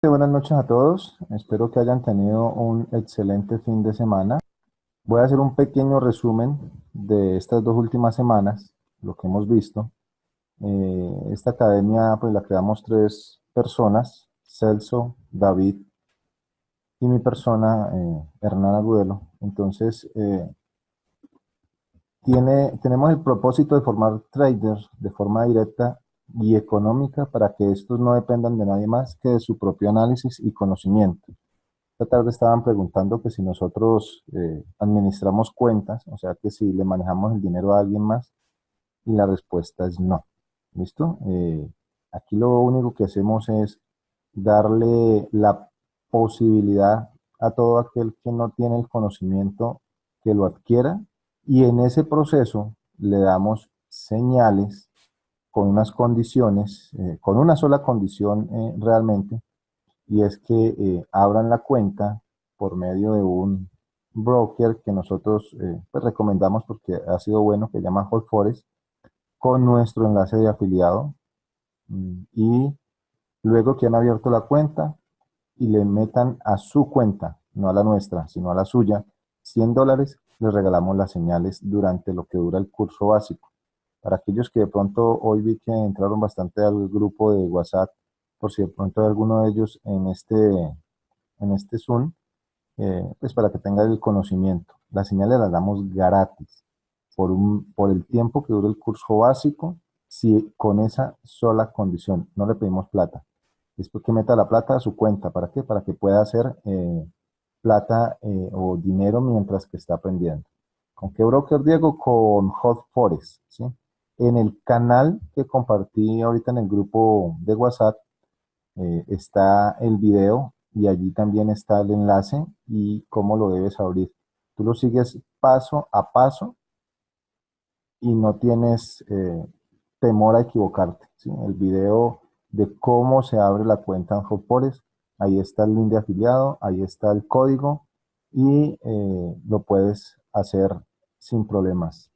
Buenas noches a todos, espero que hayan tenido un excelente fin de semana. Voy a hacer un pequeño resumen de estas dos últimas semanas, lo que hemos visto. Esta academia pues la creamos tres personas, Celso, David y mi persona, Hernán Agudelo. Entonces, tenemos el propósito de formar traders de forma directa y económica para que estos no dependan de nadie más que de su propio análisis y conocimiento. Esta tarde estaban preguntando que si nosotros administramos cuentas, o sea que si le manejamos el dinero a alguien más, y la respuesta es no. ¿Listo? Aquí lo único que hacemos es darle la posibilidad a todo aquel que no tiene el conocimiento que lo adquiera, y en ese proceso le damos señales con unas condiciones, con una sola condición realmente, y es que abran la cuenta por medio de un broker que nosotros pues recomendamos porque ha sido bueno, que se llama Hot Forest, con nuestro enlace de afiliado. Y luego que han abierto la cuenta y le metan a su cuenta, no a la nuestra, sino a la suya, $100, les regalamos las señales durante lo que dura el curso básico. Para aquellos que de pronto hoy vi que entraron bastante al grupo de WhatsApp, por si de pronto hay alguno de ellos en este Zoom, pues para que tengan el conocimiento. Las señales las damos gratis por el tiempo que dure el curso básico, si con esa sola condición. No le pedimos plata. Después que meta la plata a su cuenta. ¿Para qué? Para que pueda hacer plata o dinero mientras que está aprendiendo. ¿Con qué broker, Diego? Con Hot Forest, ¿sí? En el canal que compartí ahorita en el grupo de WhatsApp, está el video y allí también está el enlace y cómo lo debes abrir. Tú lo sigues paso a paso y no tienes temor a equivocarte, ¿sí? El video de cómo se abre la cuenta en Hotpores, ahí está el link de afiliado, ahí está el código y lo puedes hacer sin problemas.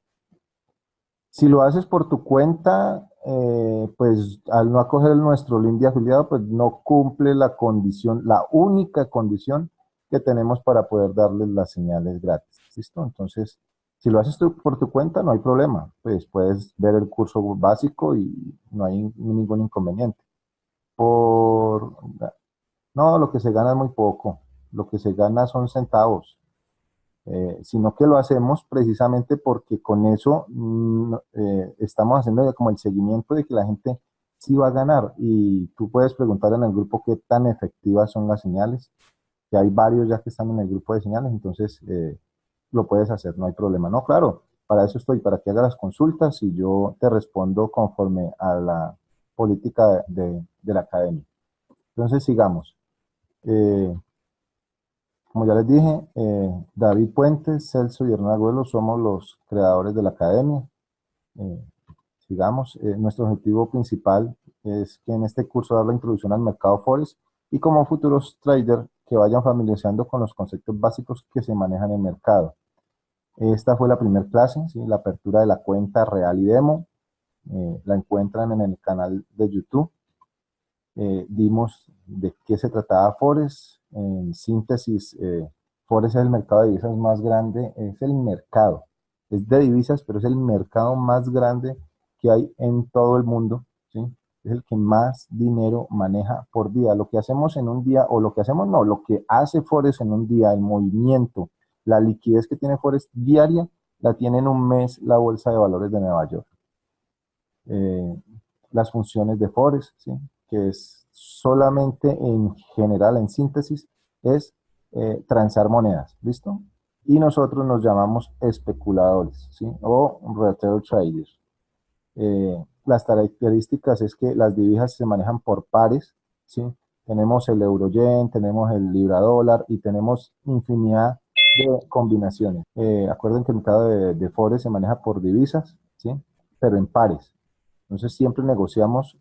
Si lo haces por tu cuenta, pues al no acoger nuestro link de afiliado, pues no cumple la condición, la única condición que tenemos para poder darles las señales gratis. ¿Listo? Entonces, si lo haces tú por tu cuenta, no hay problema. Pues puedes ver el curso básico y no hay ningún inconveniente. Por, no, lo que se gana es muy poco. Lo que se gana son centavos, sino que lo hacemos precisamente porque con eso estamos haciendo como el seguimiento de que la gente sí va a ganar. Y tú puedes preguntar en el grupo qué tan efectivas son las señales, que hay varios ya que están en el grupo de señales, entonces lo puedes hacer, no hay problema. No, claro, para eso estoy, para que hagas las consultas y yo te respondo conforme a la política de la academia. Entonces sigamos. Eh, Como ya les dije, David Puentes, Celso y Hernán Agüelo somos los creadores de la academia. Eh, Sigamos, nuestro objetivo principal es que en este curso dar la introducción al mercado Forex y como futuros traders que vayan familiarizando con los conceptos básicos que se manejan en el mercado. Esta fue la primera clase, ¿sí? La apertura de la cuenta real y demo. La encuentran en el canal de YouTube. Dimos de qué se trataba Forex. En síntesis, Forex es el mercado de divisas más grande, es el mercado, es de divisas, pero es el mercado más grande que hay en todo el mundo, ¿sí? Es el que más dinero maneja por día. Lo que hacemos en un día, o lo que hacemos no, lo que hace Forex en un día, el movimiento, la liquidez que tiene Forex diaria, la tiene en un mes la Bolsa de Valores de Nueva York. eh, las funciones de Forex, ¿sí? Que es solamente en general, en síntesis, es transar monedas, ¿listo? Y nosotros nos llamamos especuladores, ¿sí? O retail traders. Las características es que las divisas se manejan por pares, ¿sí? Tenemos el euro-yen, tenemos el libra-dólar y tenemos infinidad de combinaciones. Acuerden que el mercado de Forex se maneja por divisas, ¿sí? Pero en pares. Entonces siempre negociamos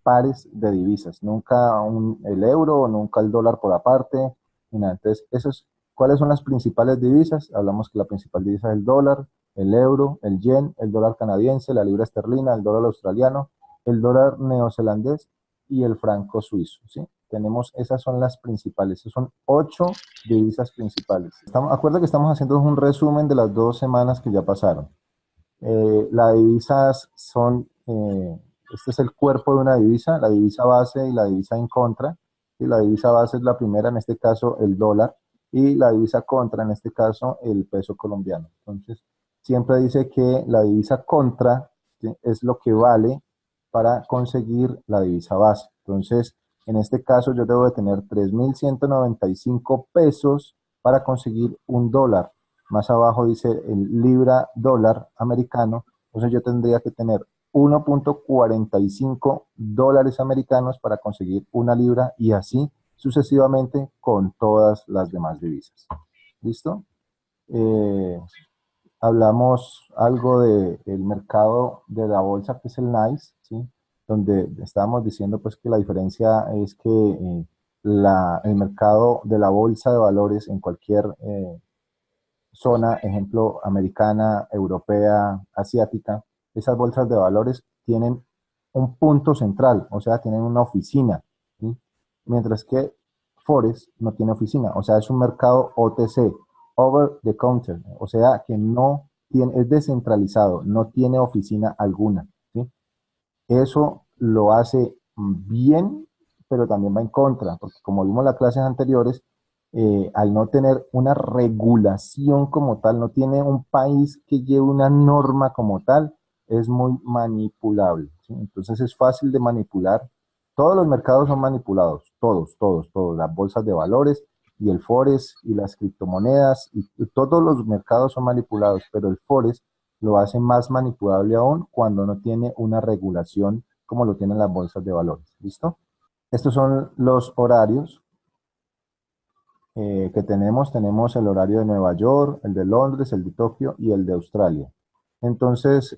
pares de divisas, nunca el euro, nunca el dólar por aparte, ni nada. Entonces, ¿cuáles son las principales divisas? Hablamos que la principal divisa es el dólar, el euro, el yen, el dólar canadiense, la libra esterlina, el dólar australiano, el dólar neozelandés y el franco suizo, ¿sí? tenemos, esas son las principales, esas son 8 divisas principales. Acuerda que estamos haciendo un resumen de las 2 semanas que ya pasaron. Las divisas son, este es el cuerpo de una divisa, la divisa base y la divisa en contra. Y la divisa base es la primera, en este caso el dólar, y la divisa contra, en este caso el peso colombiano. Entonces, siempre dice que la divisa contra, ¿sí?, es lo que vale para conseguir la divisa base. Entonces, en este caso yo debo de tener 3.195 pesos para conseguir un dólar. Más abajo dice el libra dólar americano. Entonces yo tendría que tener 1.45 dólares americanos para conseguir una libra y así sucesivamente con todas las demás divisas. ¿Listo? Hablamos algo del mercado de la bolsa, que es el NICE, ¿sí?, donde estábamos diciendo pues que la diferencia es que el mercado de la bolsa de valores en cualquier zona, ejemplo, americana, europea, asiática, esas bolsas de valores tienen un punto central, o sea, tienen una oficina, ¿sí?, mientras que Forex no tiene oficina, o sea, es un mercado OTC, over the counter, o sea, que no tiene, es descentralizado, no tiene oficina alguna, ¿sí? Eso lo hace bien, pero también va en contra, porque como vimos en las clases anteriores, al no tener una regulación como tal, no tiene un país que lleve una norma como tal, es muy manipulable, ¿sí? Entonces es fácil de manipular. Todos los mercados son manipulados, todos, las bolsas de valores y el Forex y las criptomonedas, y todos los mercados son manipulados, pero el Forex lo hace más manipulable aún cuando no tiene una regulación como lo tienen las bolsas de valores. ¿Listo? Estos son los horarios que tenemos. Tenemos el horario de Nueva York, el de Londres, el de Tokio y el de Australia. Entonces,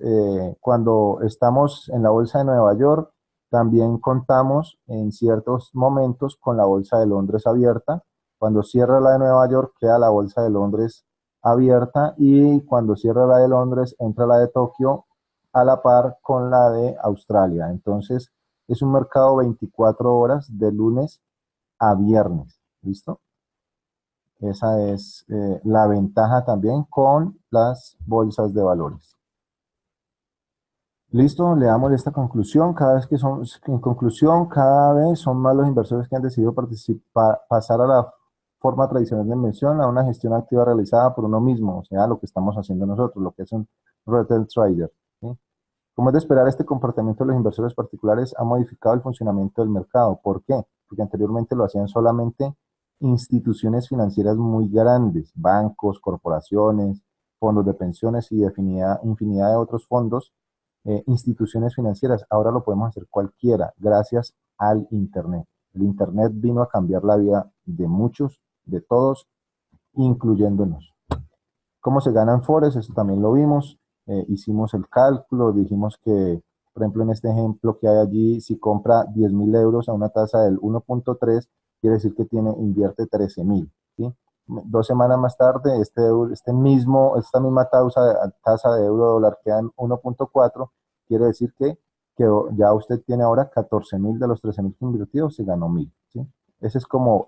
cuando estamos en la bolsa de Nueva York, también contamos en ciertos momentos con la bolsa de Londres abierta. Cuando cierra la de Nueva York, queda la bolsa de Londres abierta, y cuando cierra la de Londres, entra la de Tokio a la par con la de Australia. Entonces, es un mercado 24 horas de lunes a viernes. ¿Listo? Esa es la ventaja también con las bolsas de valores. Listo, le damos esta conclusión. En conclusión, cada vez son más los inversores que han decidido pasar a la forma tradicional de inversión, a una gestión activa realizada por uno mismo, o sea, lo que estamos haciendo nosotros, lo que es un retail trader, ¿sí? Como es de esperar, este comportamiento de los inversores particulares ha modificado el funcionamiento del mercado. ¿Por qué? Porque anteriormente lo hacían solamente instituciones financieras muy grandes, bancos, corporaciones, fondos de pensiones y infinidad de otros fondos, instituciones financieras. Ahora lo podemos hacer cualquiera gracias al Internet. El Internet vino a cambiar la vida de muchos, de todos, incluyéndonos. ¿Cómo se gana en Forex? Eso también lo vimos. Hicimos el cálculo, dijimos que, por ejemplo, en este ejemplo que hay allí, si compra 10.000 euros a una tasa del 1.3, quiere decir que invierte 13.000, ¿sí? 2 semanas más tarde, esta misma tasa de euro dólar queda en 1.4, quiere decir que ya usted tiene ahora 14.000 de los 13.000 que invirtió, se ganó 1.000, ¿sí? Ese es como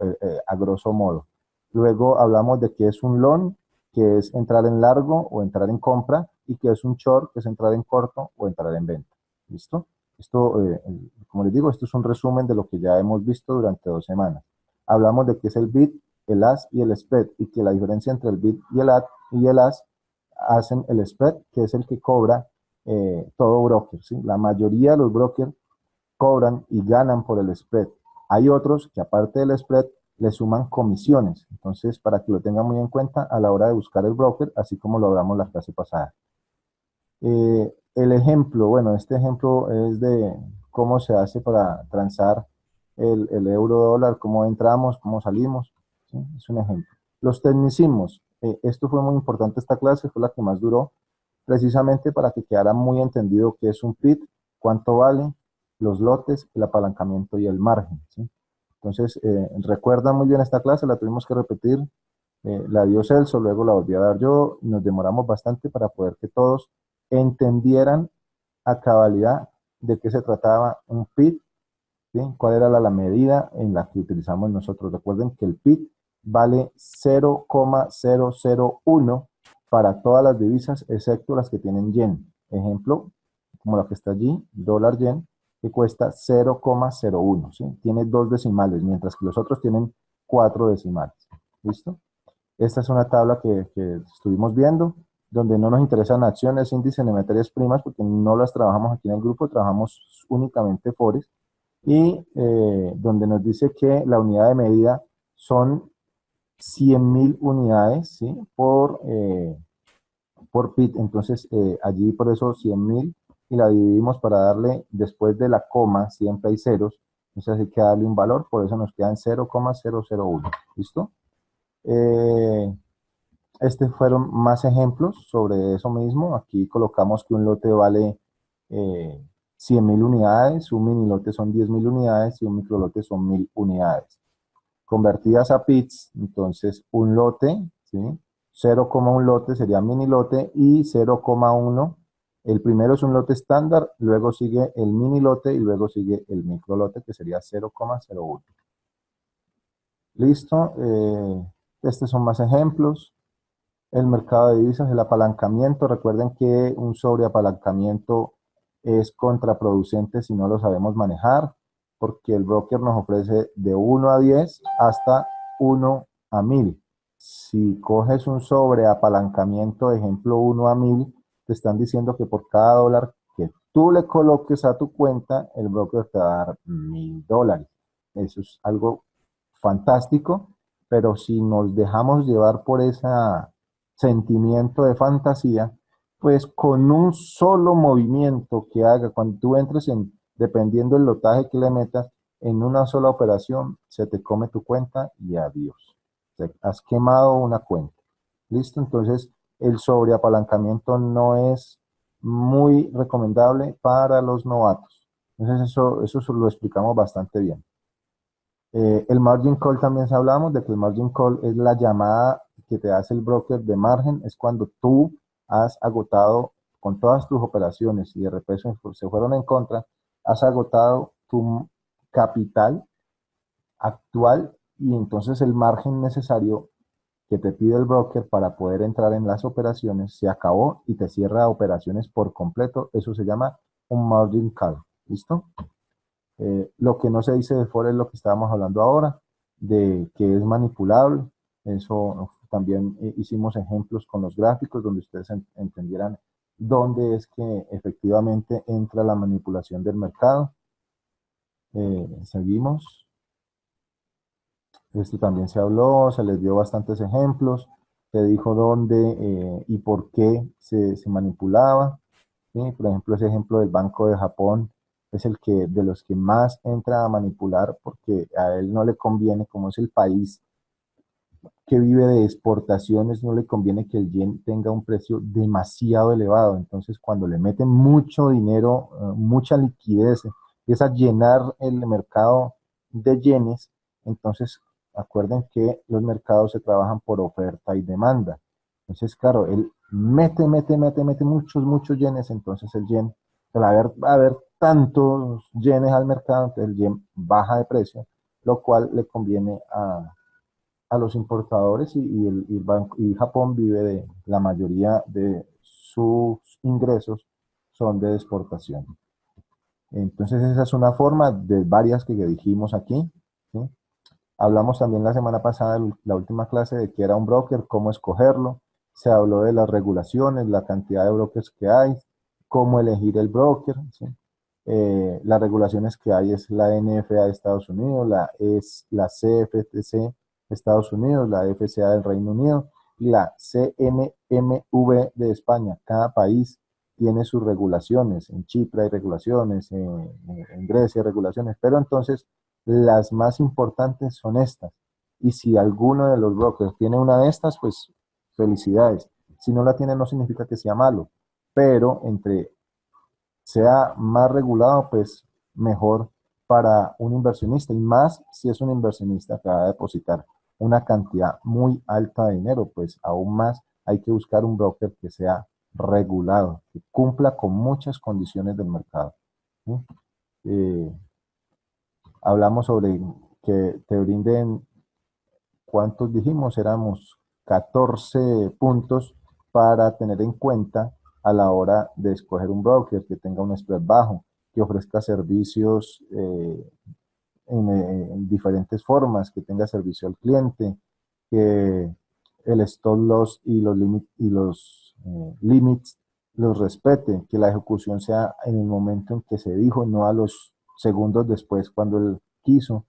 a grosso modo. Luego hablamos de qué es un long, que es entrar en largo o entrar en compra, y que es un short, que es entrar en corto o entrar en venta. ¿Listo? Esto, como les digo, esto es un resumen de lo que ya hemos visto durante 2 semanas. Hablamos de qué es el bid, el ask y el spread, y que la diferencia entre el bid y el ask hacen el spread, que es el que cobra todo broker, ¿sí? La mayoría de los brokers cobran y ganan por el spread. Hay otros que, aparte del spread, le suman comisiones. Entonces, para que lo tengan muy en cuenta a la hora de buscar el broker, así como lo hablamos la clase pasada. El ejemplo, bueno, este ejemplo es de cómo se hace para transar el euro dólar, cómo entramos, cómo salimos, ¿sí? Es un ejemplo. Los tecnicismos, esto fue muy importante, esta clase fue la que más duró, precisamente para que quedara muy entendido qué es un PIT, cuánto vale, los lotes, el apalancamiento y el margen, ¿sí? Entonces, recuerda muy bien esta clase, la tuvimos que repetir, la dio Celso, luego la volví a dar yo, y nos demoramos bastante para poder que todos entendieran a cabalidad de qué se trataba un PIT ¿sí? ¿Cuál era la medida en la que utilizamos nosotros? Recuerden que el PIT vale 0,001 para todas las divisas, excepto las que tienen yen. Ejemplo, como la que está allí, dólar yen, que cuesta 0,01, ¿sí? Tiene dos decimales, mientras que los otros tienen cuatro decimales. ¿Listo? Esta es una tabla que estuvimos viendo, donde no nos interesan acciones, índices ni materias primas, porque no las trabajamos aquí en el grupo, trabajamos únicamente Forex, y donde nos dice que la unidad de medida son 100.000 unidades, ¿sí? Por PIT. Entonces, allí por eso 100.000 y la dividimos para darle, después de la coma, siempre hay ceros, entonces hay que darle un valor, por eso nos quedan 0,001. ¿Listo? Eh, fueron más ejemplos sobre eso mismo. Aquí colocamos que un lote vale 100.000 unidades, un mini lote son 10.000 unidades y un micro lote son 1.000 unidades. Convertidas a PITs, entonces un lote, ¿sí? 0,1 lote sería mini lote y 0,1. El primero es un lote estándar, luego sigue el mini lote y luego sigue el micro lote que sería 0,01. Listo. Estos son más ejemplos. El mercado de divisas, el apalancamiento. Recuerden que un sobreapalancamiento es contraproducente si no lo sabemos manejar, porque el broker nos ofrece de 1 a 10 hasta 1 a 1000. Si coges un sobreapalancamiento, ejemplo 1 a 1000, te están diciendo que por cada dólar que tú le coloques a tu cuenta, el broker te va a dar $1.000. Eso es algo fantástico, pero si nos dejamos llevar por ese sentimiento de fantasía, pues con un solo movimiento que haga, cuando tú entres dependiendo del lotaje que le metas, en una sola operación, se te come tu cuenta y adiós. Te has quemado una cuenta. ¿Listo? Entonces, el sobreapalancamiento no es muy recomendable para los novatos. Entonces, eso lo explicamos bastante bien. El margin call también hablamos de que el margin call es la llamada que te hace el broker de margen, es cuando tú has agotado con todas tus operaciones y de repente se fueron en contra, has agotado tu capital actual y entonces el margen necesario que te pide el broker para poder entrar en las operaciones se acabó y te cierra operaciones por completo. Eso se llama un margin call. ¿Listo? Lo que no se dice de Forex es lo que estábamos hablando ahora, de que es manipulable. Eso también hicimos ejemplos con los gráficos donde ustedes entendieran dónde es que efectivamente entra la manipulación del mercado. Seguimos. Esto también se habló, se les dio bastantes ejemplos, se dijo dónde y por qué se manipulaba. ¿Sí? Por ejemplo, ese ejemplo del Banco de Japón es el que de los que más entra a manipular porque a él no le conviene, como es el país que vive de exportaciones, no le conviene que el yen tenga un precio demasiado elevado. Entonces, cuando le meten mucho dinero, mucha liquidez, es a llenar el mercado de yenes, entonces acuerden que los mercados se trabajan por oferta y demanda. Entonces, claro, él mete muchos yenes, entonces el yen, va a haber tantos yenes al mercado, entonces el yen baja de precio, lo cual le conviene a los importadores y Japón vive de la mayoría de sus ingresos son de exportación. Entonces esa es una forma de varias que dijimos aquí, ¿sí? Hablamos también la semana pasada, en la última clase, de qué era un broker, cómo escogerlo. Se habló de las regulaciones, la cantidad de brokers que hay, cómo elegir el broker, ¿sí? Las regulaciones que hay es la NFA de Estados Unidos, la CFTC de Estados Unidos, la FCA del Reino Unido y la CNMV de España. Cada país tiene sus regulaciones. En Chipre hay regulaciones, en Grecia hay regulaciones, pero entonces las más importantes son estas. Y si alguno de los brokers tiene una de estas, pues felicidades. Si no la tiene, no significa que sea malo, pero entre sea más regulado, pues mejor para un inversionista y más si es un inversionista que va a depositar una cantidad muy alta de dinero, pues aún más hay que buscar un broker que sea regulado, que cumpla con muchas condiciones del mercado. ¿Sí? hablamos sobre que te brinden, ¿cuántos dijimos? Éramos 14 puntos para tener en cuenta a la hora de escoger un broker que tenga un spread bajo, que ofrezca servicios en diferentes formas, que tenga servicio al cliente, que el stop loss y los limits los respete, que la ejecución sea en el momento en que se dijo, no a los segundos después cuando él quiso,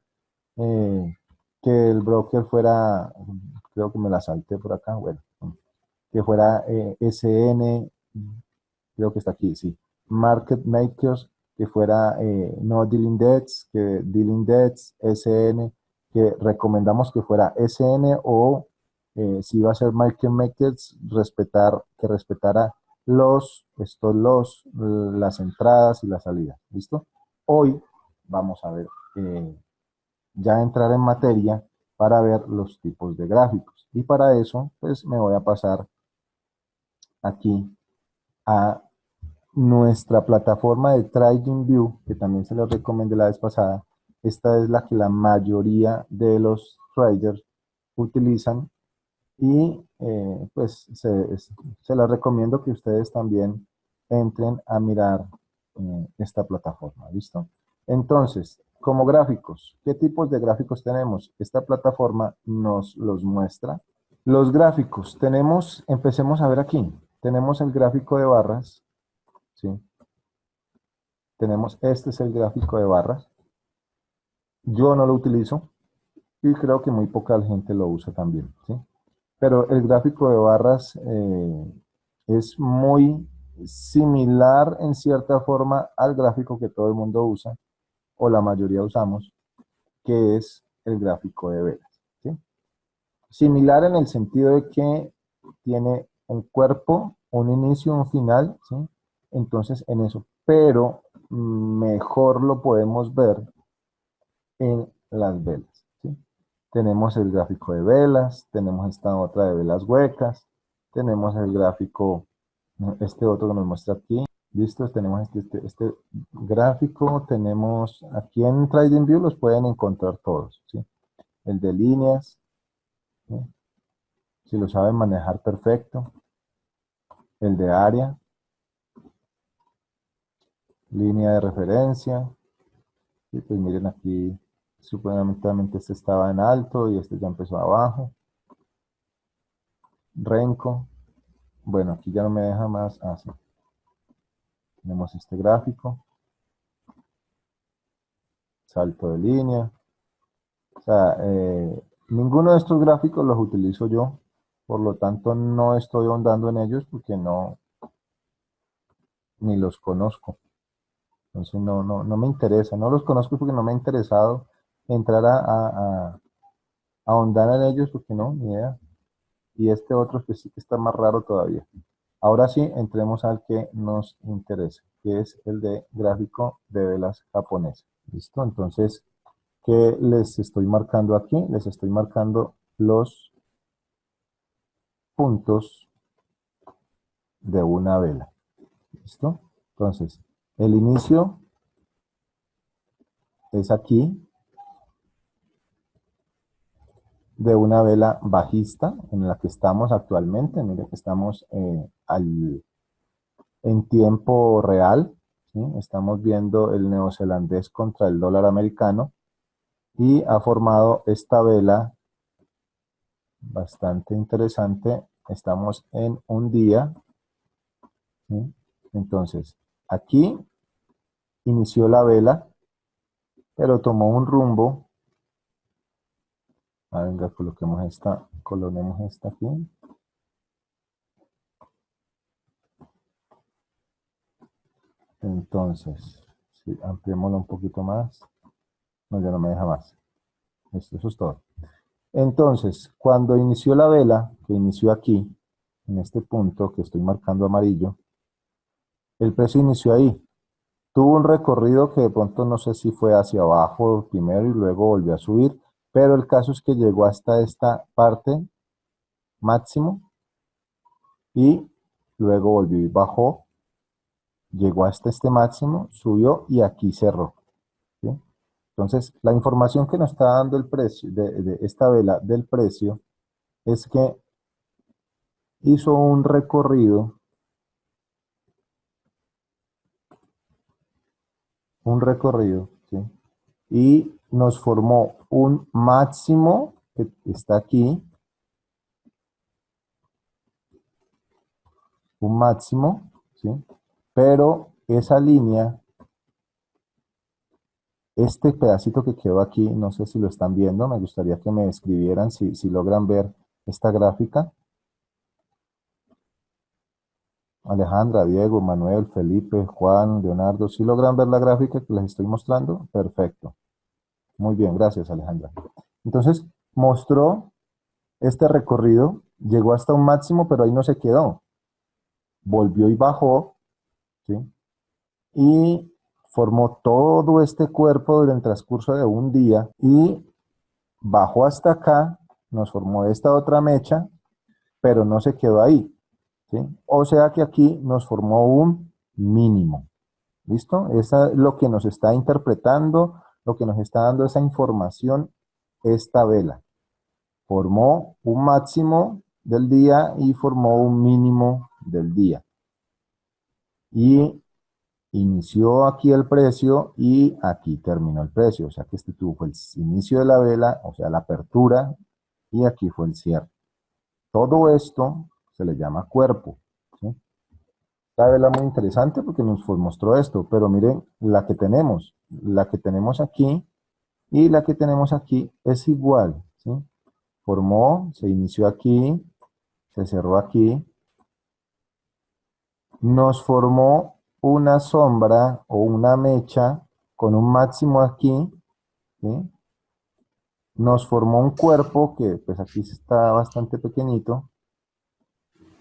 eh, que el broker fuera, creo que me la salté por acá, bueno, que fuera SN, creo que está aquí, sí, Market Makers, que fuera no Dealing Debts, que Dealing Debts, SN, que recomendamos que fuera SN o si iba a ser Market Makers, que respetara las entradas y las salidas, ¿listo? Hoy vamos a ver, ya entrar en materia para ver los tipos de gráficos. Y para eso, pues me voy a pasar aquí a nuestra plataforma de TradingView, que también se les recomendé la vez pasada. Esta es la que la mayoría de los traders utilizan y pues se la recomiendo que ustedes también entren a mirar esta plataforma, ¿listo? Entonces, como gráficos, ¿qué tipos de gráficos tenemos? Esta plataforma nos los muestra. Los gráficos, empecemos a ver aquí, tenemos el gráfico de barras, ¿sí? Este es el gráfico de barras. Yo no lo utilizo y creo que muy poca gente lo usa también, ¿sí? Pero el gráfico de barras es muy similar en cierta forma al gráfico que todo el mundo usa, o la mayoría usamos, que es el gráfico de velas, ¿sí? Similar en el sentido de que tiene un cuerpo, un inicio, un final, ¿sí? Entonces, en eso. Pero mejor lo podemos ver en las velas, ¿sí? Tenemos el gráfico de velas, tenemos esta otra de velas huecas, tenemos el gráfico, este otro que nos muestra aquí, listo, tenemos este gráfico, tenemos aquí en TradingView los pueden encontrar todos, ¿sí? El de líneas, ¿sí? Si lo saben manejar perfecto, el de área, línea de referencia, y pues miren aquí, supuestamente este estaba en alto y este ya empezó abajo, renco. Bueno, aquí ya no me deja más. Ah, sí. Tenemos este gráfico. Salto de línea. O sea, ninguno de estos gráficos los utilizo yo. Por lo tanto, no estoy ahondando en ellos porque no, ni los conozco. Entonces, no me interesa. No los conozco porque no me ha interesado entrar a ahondar en ellos porque no, ni idea. Y este otro que sí que está más raro todavía. Ahora sí, entremos al que nos interesa, que es el de gráfico de velas japonés. ¿Listo? Entonces, ¿qué les estoy marcando aquí? Les estoy marcando los puntos de una vela. ¿Listo? Entonces, el inicio es aquí de una vela bajista en la que estamos actualmente. Mire que estamos en tiempo real, ¿sí? Estamos viendo el neozelandés contra el dólar americano y ha formado esta vela bastante interesante. Estamos en un día, ¿sí? Entonces, aquí inició la vela, pero tomó un rumbo. Ah, venga, colonemos esta aquí. Entonces, si ampliémoslo un poquito más. No, ya no me deja más. Eso es todo. Entonces, cuando inició la vela, que inició aquí, en este punto que estoy marcando amarillo, el precio inició ahí. Tuvo un recorrido que de pronto no sé si fue hacia abajo primero y luego volvió a subir, pero el caso es que llegó hasta esta parte máximo y luego volvió y bajó, llegó hasta este máximo, subió y aquí cerró, ¿sí? Entonces, la información que nos está dando el precio de esta vela del precio es que hizo un recorrido, ¿sí? Y nos formó un máximo que está aquí, un máximo, ¿sí? Pero esa línea, este pedacito que quedó aquí, no sé si lo están viendo, me gustaría que me escribieran si logran ver esta gráfica. Alejandra, Diego, Manuel, Felipe, Juan, Leonardo, ¿sí logran ver la gráfica que les estoy mostrando? Perfecto. Muy bien, gracias Alejandra. Entonces, mostró este recorrido, llegó hasta un máximo, pero ahí no se quedó. Volvió y bajó, ¿sí? Y formó todo este cuerpo durante el transcurso de un día y bajó hasta acá, nos formó esta otra mecha, pero no se quedó ahí, ¿sí? O sea que aquí nos formó un mínimo. ¿Listo? Esa es lo que nos está interpretando, lo que nos está dando esa información, esta vela. Formó un máximo del día y formó un mínimo del día. Y inició aquí el precio y aquí terminó el precio. O sea que este tuvo el inicio de la vela, o sea, la apertura, y aquí fue el cierre. Todo esto se le llama cuerpo, ¿sí? Esta vela muy interesante porque nos mostró esto, pero miren la que tenemos aquí y la que tenemos aquí es igual, ¿sí? Formó, se inició aquí, se cerró aquí, nos formó una sombra o una mecha con un máximo aquí, ¿sí? Nos formó un cuerpo que pues aquí está bastante pequeñito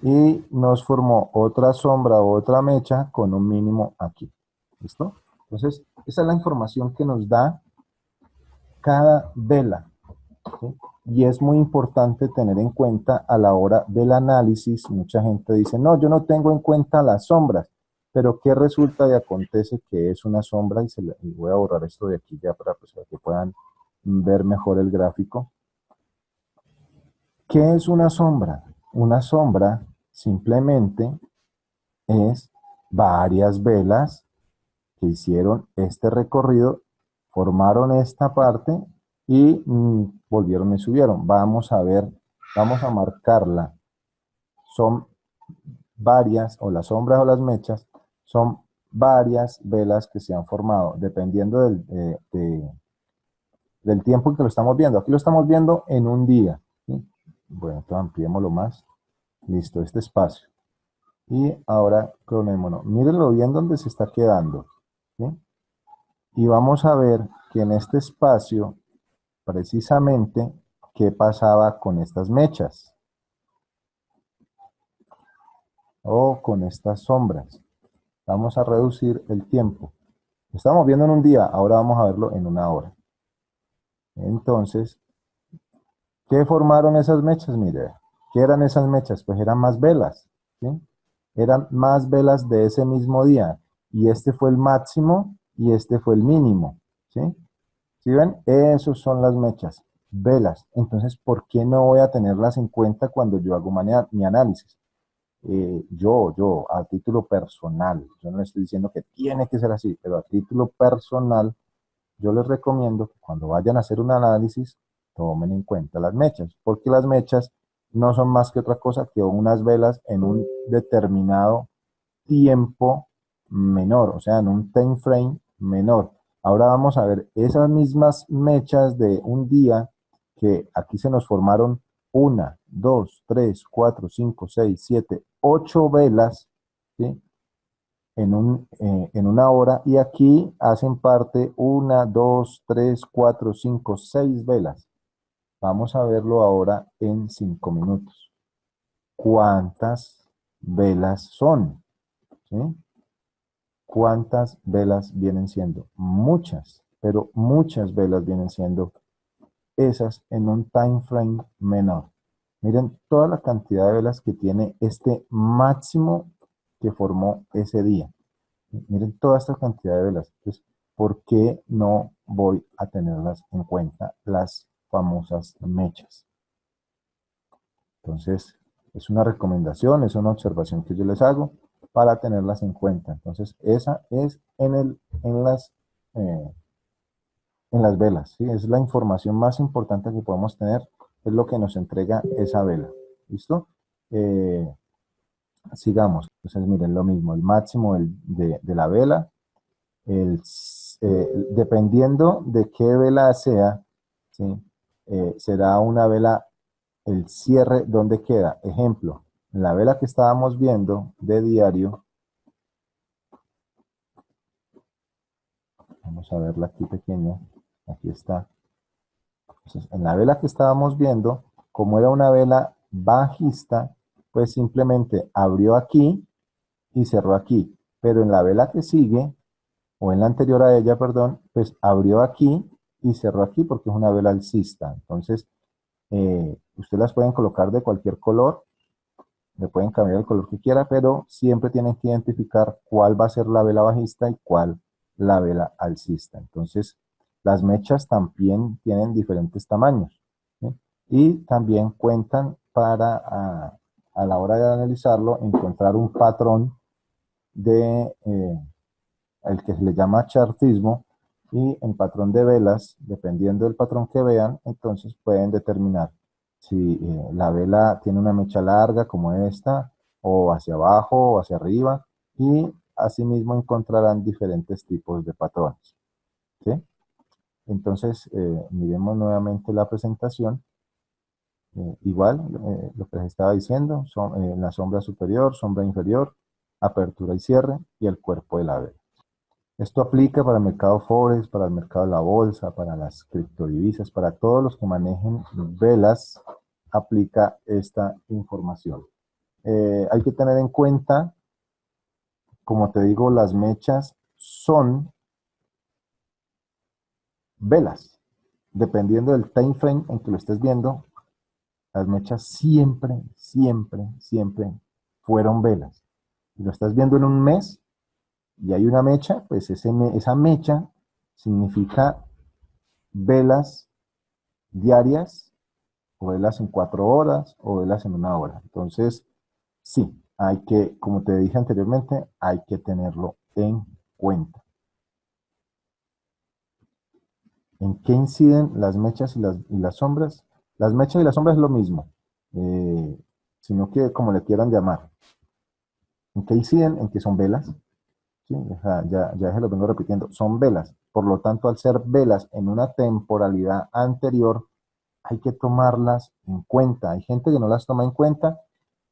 y nos formó otra sombra o otra mecha con un mínimo aquí. ¿Listo? Entonces, esa es la información que nos da cada vela, ¿sí? Y es muy importante tener en cuenta a la hora del análisis. Mucha gente dice, no, yo no tengo en cuenta las sombras, pero ¿qué resulta y acontece que es una sombra? Y voy a borrar esto de aquí ya para que puedan ver mejor el gráfico. ¿Qué es una sombra? Una sombra simplemente es varias velas que hicieron este recorrido, formaron esta parte y volvieron y subieron. Vamos a ver, vamos a marcarla. Son varias, o las sombras o las mechas, son varias velas que se han formado, dependiendo del tiempo en que lo estamos viendo. Aquí lo estamos viendo en un día, ¿sí? Bueno, entonces ampliémoslo más. Listo, este espacio. Y ahora cronémonos. Mírenlo bien donde se está quedando, ¿sí? Y vamos a ver que en este espacio, precisamente, ¿qué pasaba con estas mechas? O con estas sombras. Vamos a reducir el tiempo. Lo estamos viendo en un día, ahora vamos a verlo en una hora. Entonces, ¿qué formaron esas mechas? Mire, ¿qué eran esas mechas? Pues eran más velas, ¿sí? Eran más velas de ese mismo día. Y este fue el máximo y este fue el mínimo, ¿sí? ¿Sí ven? Esos son las mechas, velas. Entonces, ¿por qué no voy a tenerlas en cuenta cuando yo hago mi análisis? A título personal, yo no estoy diciendo que tiene que ser así, pero a título personal, yo les recomiendo que cuando vayan a hacer un análisis, tomen en cuenta las mechas, porque las mechas no son más que otra cosa que unas velas en un determinado tiempo menor, o sea, en un time frame menor. Ahora vamos a ver esas mismas mechas de un día que aquí se nos formaron una, dos, tres, cuatro, cinco, seis, siete, ocho velas, ¿sí? En una hora y aquí hacen parte una, dos, tres, cuatro, cinco, seis velas. Vamos a verlo ahora en 5 minutos. ¿Cuántas velas son? ¿Sí? ¿Cuántas velas vienen siendo? Muchas, pero muchas velas vienen siendo esas en un time frame menor. Miren toda la cantidad de velas que tiene este máximo que formó ese día. Miren toda esta cantidad de velas. Entonces, ¿por qué no voy a tenerlas en cuenta, las famosas mechas. Entonces, es una recomendación, es una observación que yo les hago para tenerlas en cuenta. Entonces, esa es eh, en las velas, ¿sí? Es la información más importante que podemos tener, es lo que nos entrega esa vela. ¿Listo? Sigamos. Entonces, miren, lo mismo, el máximo de la vela, dependiendo de qué vela sea, ¿sí? Será una vela, el cierre, ¿dónde queda? Ejemplo, la vela que estábamos viendo de diario, vamos a verla aquí pequeña, aquí está. Entonces, en la vela que estábamos viendo, como era una vela bajista, pues simplemente abrió aquí y cerró aquí. Pero en la vela que sigue, o en la anterior a ella, perdón, pues abrió aquí y cerró aquí porque es una vela alcista. Entonces, ustedes las pueden colocar de cualquier color, le pueden cambiar el color que quiera, pero siempre tienen que identificar cuál va a ser la vela bajista y cuál la vela alcista. Entonces, las mechas también tienen diferentes tamaños, ¿sí? Y también cuentan para, a la hora de analizarlo, encontrar un patrón de el que se le llama chartismo, y en patrón de velas, dependiendo del patrón que vean, entonces pueden determinar si la vela tiene una mecha larga como esta, o hacia abajo, o hacia arriba, y asimismo encontrarán diferentes tipos de patrones, ¿sí? Entonces, miremos nuevamente la presentación. Igual, lo que les estaba diciendo, son, la sombra superior, sombra inferior, apertura y cierre, y el cuerpo de la vela. Esto aplica para el mercado Forex, para el mercado de la bolsa, para las criptodivisas, para todos los que manejen velas, aplica esta información. Hay que tener en cuenta, como te digo, las mechas son velas. Dependiendo del time frame en que lo estés viendo, las mechas siempre, siempre, siempre fueron velas. Si lo estás viendo en un mes y hay una mecha, pues esa mecha significa velas diarias, o velas en 4 horas, o velas en 1 hora. Entonces, sí, hay que, como te dije anteriormente, hay que tenerlo en cuenta. ¿En qué inciden las mechas y las sombras? Las mechas y las sombras es lo mismo, eh, sino que como le quieran llamar. ¿En qué inciden? En que son velas. ¿Sí? O sea, ya se lo vengo repitiendo, son velas. Por lo tanto, al ser velas en una temporalidad anterior, hay que tomarlas en cuenta. Hay gente que no las toma en cuenta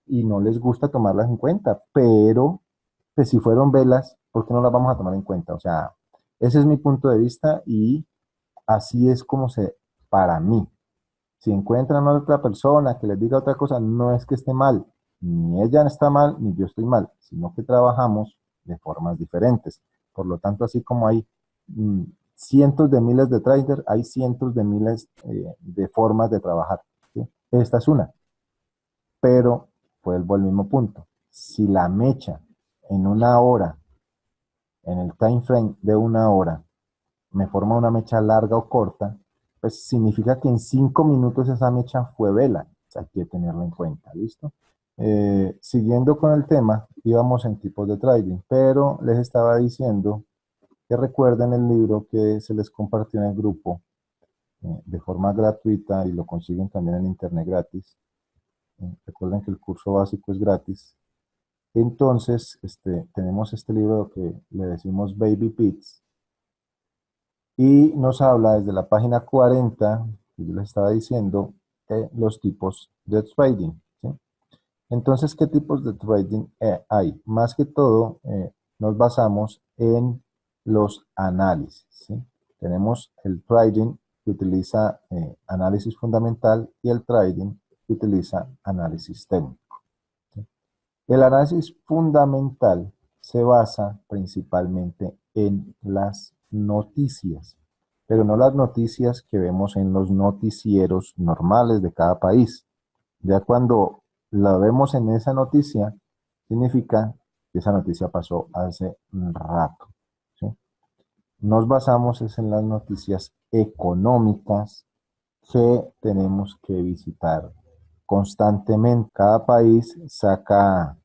y no les gusta tomarlas en cuenta, pero pues, si fueron velas, ¿por qué no las vamos a tomar en cuenta? O sea, ese es mi punto de vista y así es como para mí. Si encuentran a otra persona que les diga otra cosa, no es que esté mal, ni ella está mal, ni yo estoy mal, sino que trabajamos de formas diferentes. Por lo tanto, así como hay cientos de miles de traders, hay cientos de miles de formas de trabajar, ¿sí? Esta es una, pero vuelvo al mismo punto. Si la mecha en 1 hora, en el time frame de 1 hora, me forma una mecha larga o corta, pues significa que en 5 minutos esa mecha fue vela. O sea, hay que tenerlo en cuenta, ¿listo? Siguiendo con el tema, íbamos en tipos de trading, pero les estaba diciendo que recuerden el libro que se les compartió en el grupo de forma gratuita y lo consiguen también en internet gratis. Recuerden que el curso básico es gratis. Entonces, tenemos este libro que le decimos Baby Pits, y nos habla desde la página 40, que yo les estaba diciendo, de los tipos de trading, ¿sí? Entonces, ¿qué tipos de trading hay? Más que todo, nos basamos en los análisis, ¿sí? Tenemos el trading que utiliza análisis fundamental y el trading que utiliza análisis técnico, ¿sí? El análisis fundamental se basa principalmente en las noticias, pero no las noticias que vemos en los noticieros normales de cada país. Ya cuando la vemos en esa noticia, significa que esa noticia pasó hace un rato, ¿sí? nos basamos es en las noticias económicas que tenemos que visitar constantemente. Cada país saca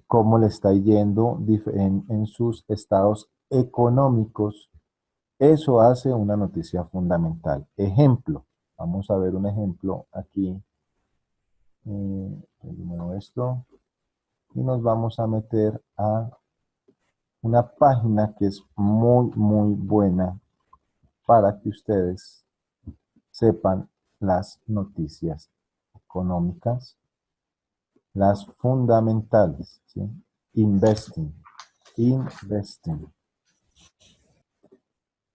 cómo le está yendo en sus estados económicos. Eso hace una noticia fundamental. Ejemplo, vamos a ver un ejemplo aquí. Elimino esto y nos vamos a meter a una página que es muy buena para que ustedes sepan las noticias económicas, las fundamentales, ¿sí? Investing, investing.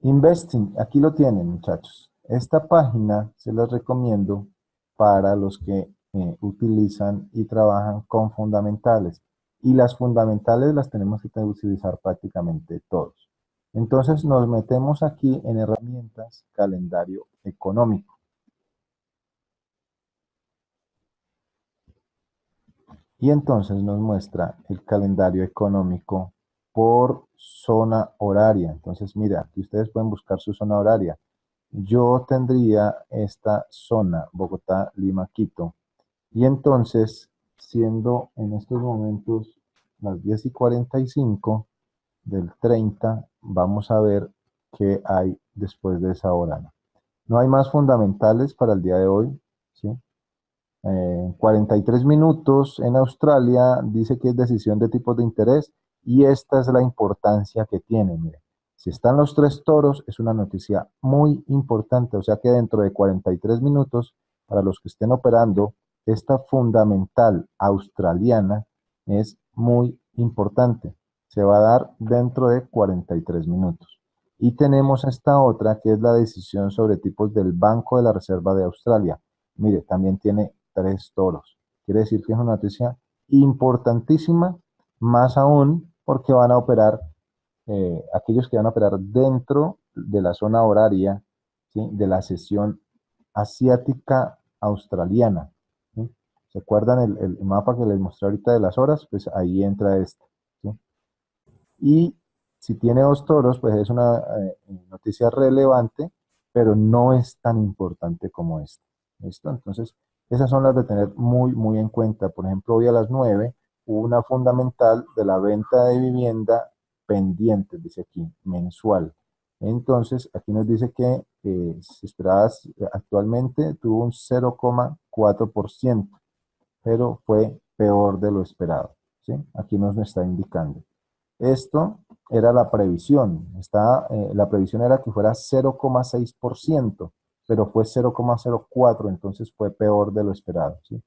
Investing, aquí lo tienen, muchachos. Esta página se las recomiendo para los que utilizan y trabajan con fundamentales. Y las fundamentales las tenemos que utilizar prácticamente todos. Entonces nos metemos aquí en herramientas, calendario económico. Y entonces nos muestra el calendario económico por zona horaria. Entonces, mira, aquí ustedes pueden buscar su zona horaria. Yo tendría esta zona, Bogotá, Lima, Quito. Y entonces, siendo en estos momentos las 10:45 del 30, vamos a ver qué hay después de esa hora. No hay más fundamentales para el día de hoy, ¿sí? 43 minutos en Australia, dice que es decisión de tipos de interés y esta es la importancia que tiene. Mire, si están los tres toros, es una noticia muy importante, o sea que dentro de 43 minutos, para los que estén operando, esta fundamental australiana es muy importante. Se va a dar dentro de 43 minutos. Y tenemos esta otra que es la decisión sobre tipos del Banco de la Reserva de Australia. Mire, también tiene tres toros. Quiere decir que es una noticia importantísima, más aún porque van a operar, aquellos que van a operar dentro de la zona horaria, ¿sí? De la sesión asiática australiana. ¿Sí? ¿Se acuerdan el mapa que les mostré ahorita de las horas? Pues ahí entra este. ¿Sí? Y si tiene dos toros, pues es una noticia relevante, pero no es tan importante como esta. ¿Listo? Entonces, esas son las de tener muy en cuenta. Por ejemplo, hoy a las 9 hubo una fundamental de la venta de vivienda pendiente, dice aquí, mensual. Entonces, aquí nos dice que se esperaba actualmente tuvo un 0,4%, pero fue peor de lo esperado. ¿Sí? Aquí nos está indicando. Esto era la previsión. La previsión era que fuera 0,6%, pero fue 0,04%, entonces fue peor de lo esperado. ¿Sí?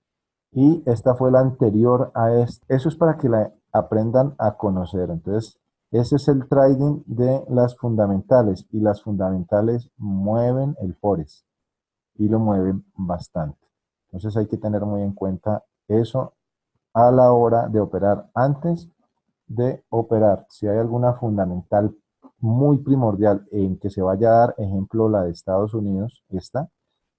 Y esta fue la anterior a esta. Eso es para que la aprendan a conocer. Entonces, ese es el trading de las fundamentales y las fundamentales mueven el forex y lo mueven bastante. Entonces hay que tener muy en cuenta eso a la hora de operar. Antes de operar, si hay alguna fundamental muy primordial en que se vaya a dar, ejemplo la de Estados Unidos, esta,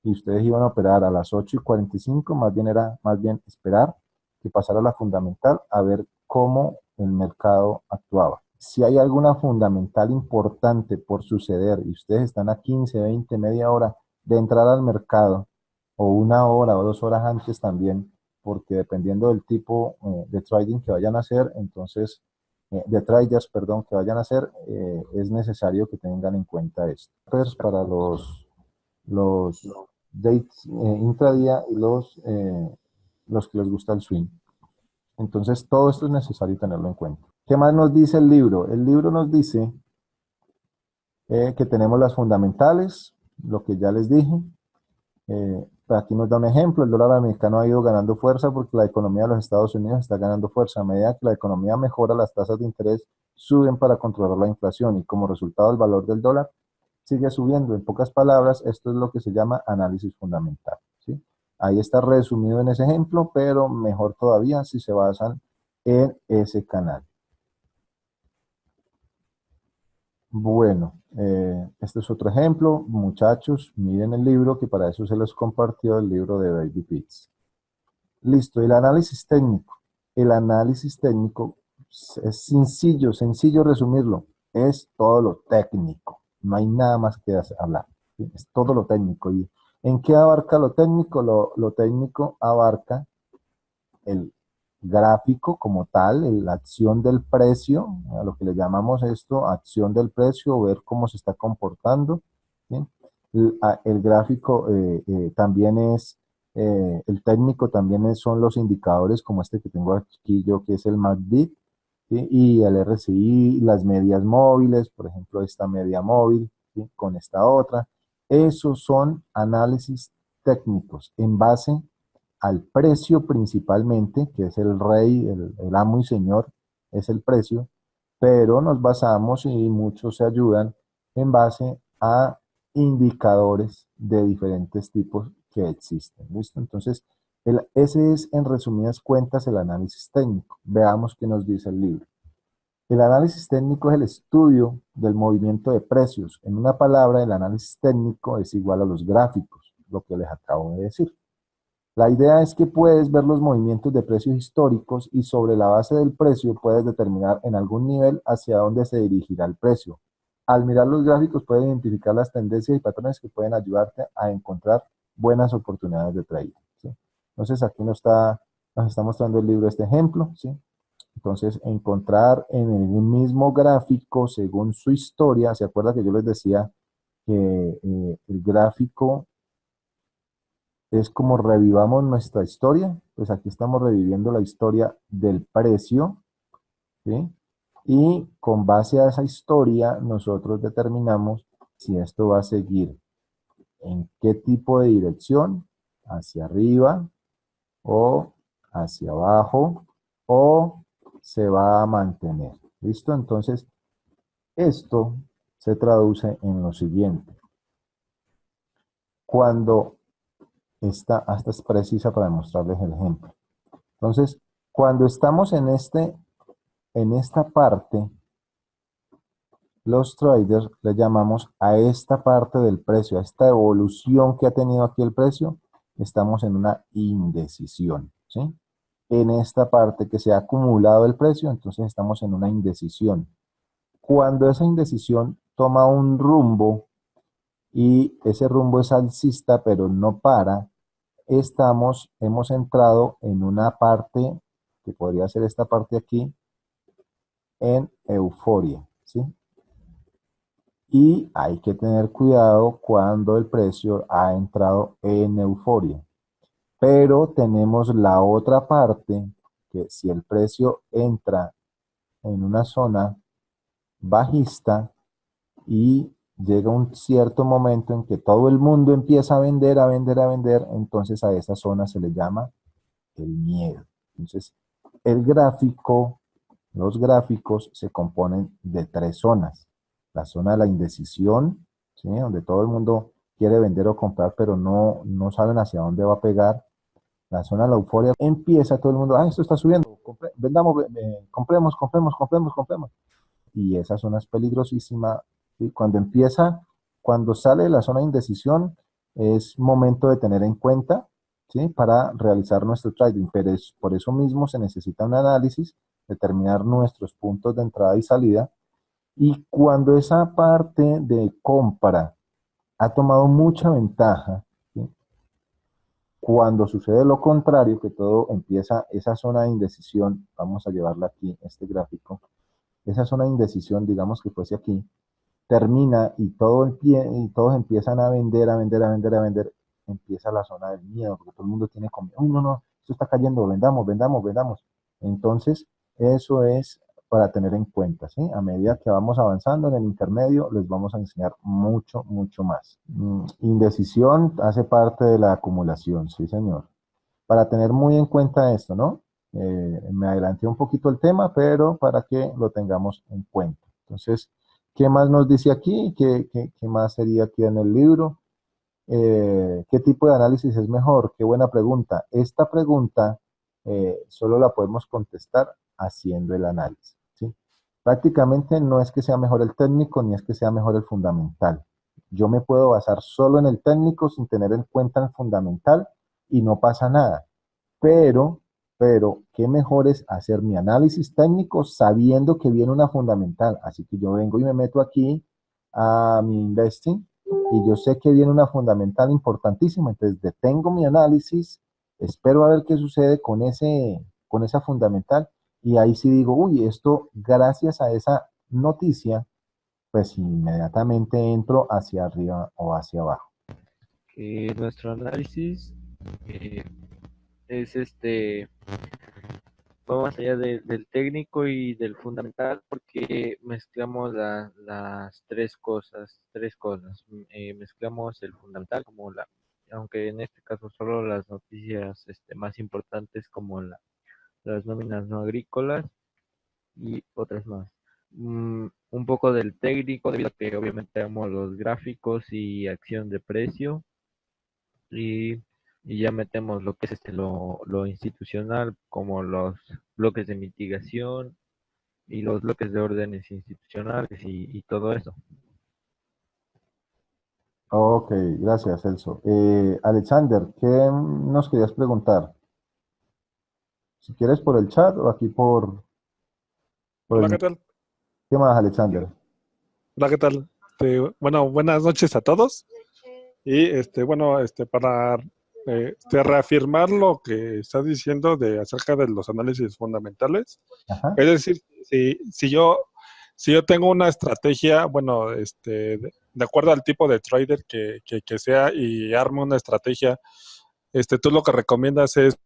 y ustedes iban a operar a las 8:45, más bien era más bien esperar que pasara la fundamental a ver cómo el mercado actuaba. Si hay alguna fundamental importante por suceder y ustedes están a 15, 20, media hora de entrar al mercado, o una hora o 2 horas antes también, porque dependiendo del tipo de trading que vayan a hacer, entonces, de traders, perdón, que vayan a hacer, es necesario que tengan en cuenta esto. Pues para los dates intradía y los que les gusta el swing. Entonces, todo esto es necesario tenerlo en cuenta. ¿Qué más nos dice el libro? El libro nos dice que tenemos las fundamentales, lo que ya les dije. Aquí nos da un ejemplo, el dólar americano ha ido ganando fuerza porque la economía de los Estados Unidos está ganando fuerza. A medida que la economía mejora, las tasas de interés suben para controlar la inflación y como resultado el valor del dólar sigue subiendo. En pocas palabras, esto es lo que se llama análisis fundamental. ¿Sí? Ahí está resumido en ese ejemplo, pero mejor todavía si se basan en ese canal. Bueno, este es otro ejemplo. Muchachos, miren el libro, que para eso se los compartió el libro de Baby Pitts. Listo, el análisis técnico. El análisis técnico es sencillo resumirlo. es todo lo técnico. No hay nada más que hablar. ¿Sí? Es todo lo técnico. ¿Y en qué abarca lo técnico? Lo técnico abarca el gráfico como tal, la acción del precio, a lo que le llamamos esto, acción del precio, ver cómo se está comportando. ¿Sí? El gráfico también es, el técnico también son los indicadores como este que tengo aquí yo, que es el MACD, ¿sí? Y el RSI, las medias móviles, por ejemplo, esta media móvil, ¿sí? Con esta otra. Esos son análisis técnicos en base al precio principalmente, que es el rey, el amo y señor, es el precio, pero nos basamos y muchos se ayudan en base a indicadores de diferentes tipos que existen. ¿Listo? Entonces, ese es en resumidas cuentas el análisis técnico. Veamos qué nos dice el libro. El análisis técnico es el estudio del movimiento de precios. En una palabra, el análisis técnico es igual a los gráficos, lo que les acabo de decir. La idea es que puedes ver los movimientos de precios históricos y sobre la base del precio puedes determinar en algún nivel hacia dónde se dirigirá el precio. Al mirar los gráficos puedes identificar las tendencias y patrones que pueden ayudarte a encontrar buenas oportunidades de trading. ¿Sí? Entonces aquí nos está mostrando el libro este ejemplo. ¿Sí? Entonces encontrar en el mismo gráfico según su historia, ¿se acuerda que yo les decía que el gráfico es como revivamos nuestra historia? Pues aquí estamos reviviendo la historia del precio, ¿sí? Y con base a esa historia nosotros determinamos si esto va a seguir en qué tipo de dirección, hacia arriba o hacia abajo, o se va a mantener. ¿Listo? Entonces, esto se traduce en lo siguiente. Cuando esta es precisa para mostrarles el ejemplo. Entonces, cuando estamos en esta parte, los traders le llamamos a esta parte del precio, a esta evolución que ha tenido aquí el precio, estamos en una indecisión, ¿sí? En esta parte que se ha acumulado el precio, entonces estamos en una indecisión. Cuando esa indecisión toma un rumbo y ese rumbo es alcista, pero no para, hemos entrado en una parte, que podría ser esta parte aquí, en euforia, ¿sí? Y hay que tener cuidado cuando el precio ha entrado en euforia. Pero tenemos la otra parte, que si el precio entra en una zona bajista y llega un cierto momento en que todo el mundo empieza a vender, a vender, a vender, entonces a esa zona se le llama el miedo. Entonces, el gráfico, los gráficos se componen de tres zonas. La zona de la indecisión, ¿sí? Donde todo el mundo quiere vender o comprar, pero no saben hacia dónde va a pegar. La zona de la euforia empieza todo el mundo, esto está subiendo, vendamos, compremos, compremos, compremos, compremos. Y esa zona es peligrosísima. ¿Sí? Cuando sale de la zona de indecisión, es momento de tener en cuenta, ¿sí? Para realizar nuestro trading, pero por eso mismo se necesita un análisis, determinar nuestros puntos de entrada y salida, y cuando esa parte de compra ha tomado mucha ventaja, ¿sí? Cuando sucede lo contrario, que todo empieza, esa zona de indecisión, vamos a llevarla aquí, este gráfico, esa zona de indecisión, digamos que fuese aquí, termina y todos empiezan a vender, a vender, a vender, a vender, empieza la zona del miedo, porque todo el mundo tiene comida. Uy, no, no, esto está cayendo, vendamos, vendamos, vendamos. Entonces, eso es para tener en cuenta, ¿sí? A medida que vamos avanzando en el intermedio, les vamos a enseñar mucho, mucho más. Indecisión hace parte de la acumulación, sí, señor. Para tener muy en cuenta esto, ¿no? Me adelanté un poquito el tema, pero para que lo tengamos en cuenta. Entonces, ¿qué más nos dice aquí? ¿Qué más sería aquí en el libro? ¿Qué tipo de análisis es mejor? Qué buena pregunta. Esta pregunta solo la podemos contestar haciendo el análisis, ¿sí? Prácticamente no es que sea mejor el técnico ni es que sea mejor el fundamental. Yo me puedo basar solo en el técnico sin tener en cuenta el fundamental y no pasa nada. Pero pero qué mejor es hacer mi análisis técnico sabiendo que viene una fundamental. Así que yo vengo y me meto aquí a mi investing y yo sé que viene una fundamental importantísima. Entonces detengo mi análisis, espero a ver qué sucede con esa fundamental y ahí sí digo, uy, esto gracias a esa noticia, pues inmediatamente entro hacia arriba o hacia abajo. Que nuestro análisis eh, es va más allá del técnico y del fundamental porque mezclamos las tres cosas. Mezclamos el fundamental como aunque en este caso solo las noticias más importantes como las nóminas no agrícolas y otras más. Un poco del técnico debido a que obviamente tenemos los gráficos y acción de precio y, y ya metemos lo que es lo institucional, como los bloques de mitigación y los bloques de órdenes institucionales y todo eso. Ok, gracias, Celso. Alexander, ¿qué nos querías preguntar? Si quieres por el chat o aquí por Hola, el... ¿qué tal? ¿Qué más, Alexander? Hola, ¿qué tal? Bueno, buenas noches a todos. Y bueno, para reafirmar lo que estás diciendo de acerca de los análisis fundamentales, Ajá. es decir, si yo tengo una estrategia, bueno, de acuerdo al tipo de trader que sea y armo una estrategia, tú lo que recomiendas es